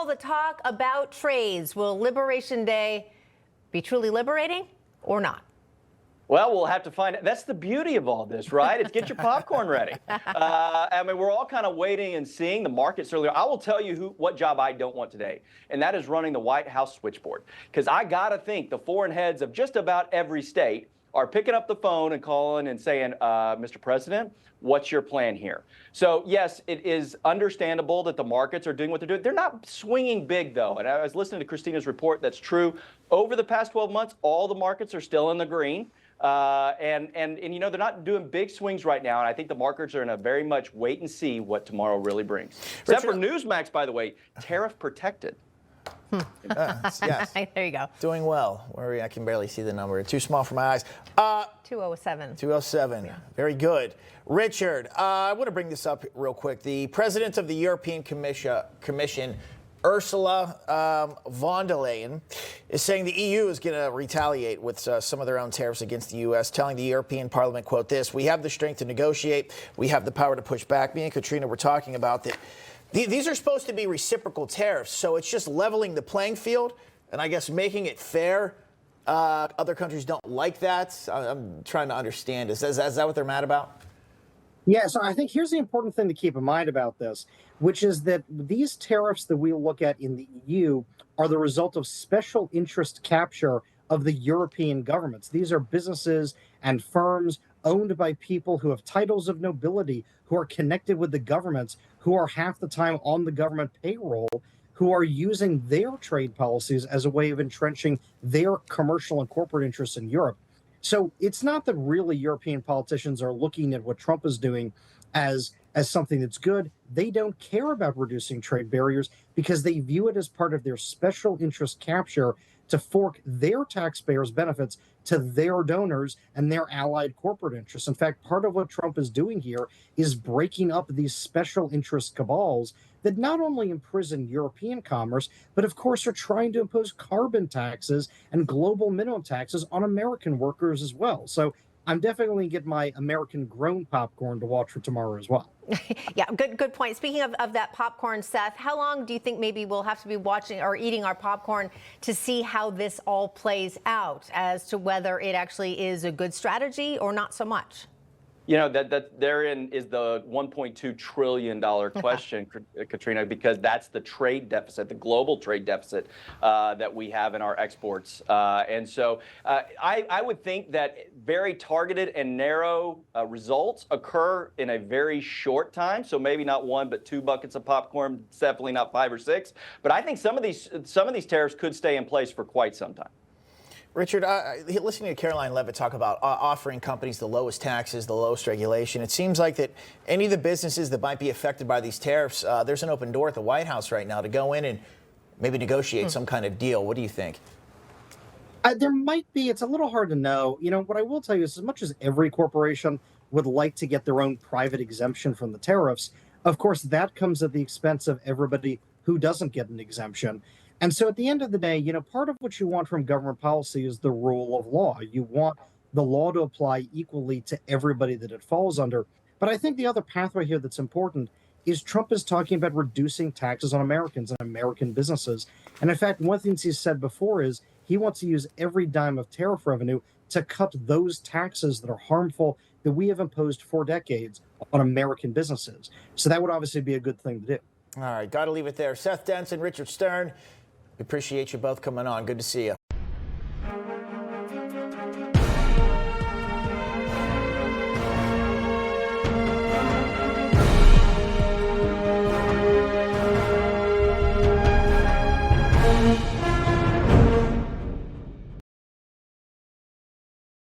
all the talk about trades. Will Liberation Day be truly liberating or not? Well, we'll have to find out. That's the beauty of all this, right? It's get your popcorn ready. I mean, we're all kind of waiting and seeing the markets earlier. I will tell you what job I don't want today, and that is running the White House switchboard. Because I got to think the foreign heads of just about every state are picking up the phone and calling and saying, Mr. President, what's your plan here? So, yes, it is understandable that the markets are doing what they're doing. They're not swinging big, though. And I was listening to Christina's report. That's true. Over the past 12 months, all the markets are still in the green. And you know, they're not doing big swings right now. And I think the markets are in a very much wait and see what tomorrow really brings. Except for Newsmax, by the way, tariff protected. Yes. There you go. Doing well. I can barely see the number. Too small for my eyes. 207. 207. Yeah. Very good. Richard, I want to bring this up real quick. The president of the European Commission, Ursula von der Leyen, is saying the EU is going to retaliate with some of their own tariffs against the U.S., telling the European Parliament, quote, this: "We have the strength to negotiate. We have the power to push back." Me and Katrina were talking about that. These are supposed to be reciprocal tariffs, so it's just leveling the playing field and I guess making it fair. Other countries don't like that. I'm trying to understand. Is that what they're mad about? Yeah, so I think here's the important thing to keep in mind about this, which is that these tariffs that we look at in the EU are the result of special interest capture of the European governments. These are businesses and firms owned by people who have titles of nobility, who are connected with the governments, who are half the time on the government payroll, who are using their trade policies as a way of entrenching their commercial and corporate interests in Europe. So it's not that really European politicians are looking at what Trump is doing as something that's good. They don't care about reducing trade barriers because they view it as part of their special interest capture to fork their taxpayers' benefits to their donors and their allied corporate interests. In fact, part of what Trump is doing here is breaking up these special interest cabals that not only imprison European commerce, but of course are trying to impose carbon taxes and global minimum taxes on American workers as well. So I'm definitely get my American-grown popcorn to watch for tomorrow as well. Yeah, good point. Speaking of that popcorn, Seth, how long do you think maybe we'll have to be watching or eating our popcorn to see how this all plays out as to whether it actually is a good strategy or not so much? You know, that therein is the $1.2 trillion question, Katrina, because that's the trade deficit, the global trade deficit that we have in our exports. And so I would think that very targeted and narrow results occur in a very short time. So maybe not one, but two buckets of popcorn, definitely not 5 or 6. But I think some of these tariffs could stay in place for quite some time. Richard, listening to Caroline Levitt talk about offering companies the lowest taxes, the lowest regulation, it seems like that any of the businesses that might be affected by these tariffs, there's an open door at the White House right now to go in and maybe negotiate some kind of deal. What do you think? There might be. It's a little hard to know. You know, what I will tell you is as much as every corporation would like to get their own private exemption from the tariffs, of course, that comes at the expense of everybody who doesn't get an exemption. And so at the end of the day, you know, part of what you want from government policy is the rule of law. You want the law to apply equally to everybody that it falls under. But I think the other pathway here that's important is Trump is talking about reducing taxes on Americans and American businesses. And in fact, one of the things he's said before is he wants to use every dime of tariff revenue to cut those taxes that are harmful that we have imposed for decades on American businesses. So that would obviously be a good thing to do. All right, got to leave it there. Seth Denson, Richard Stern, we appreciate you both coming on. Good to see you.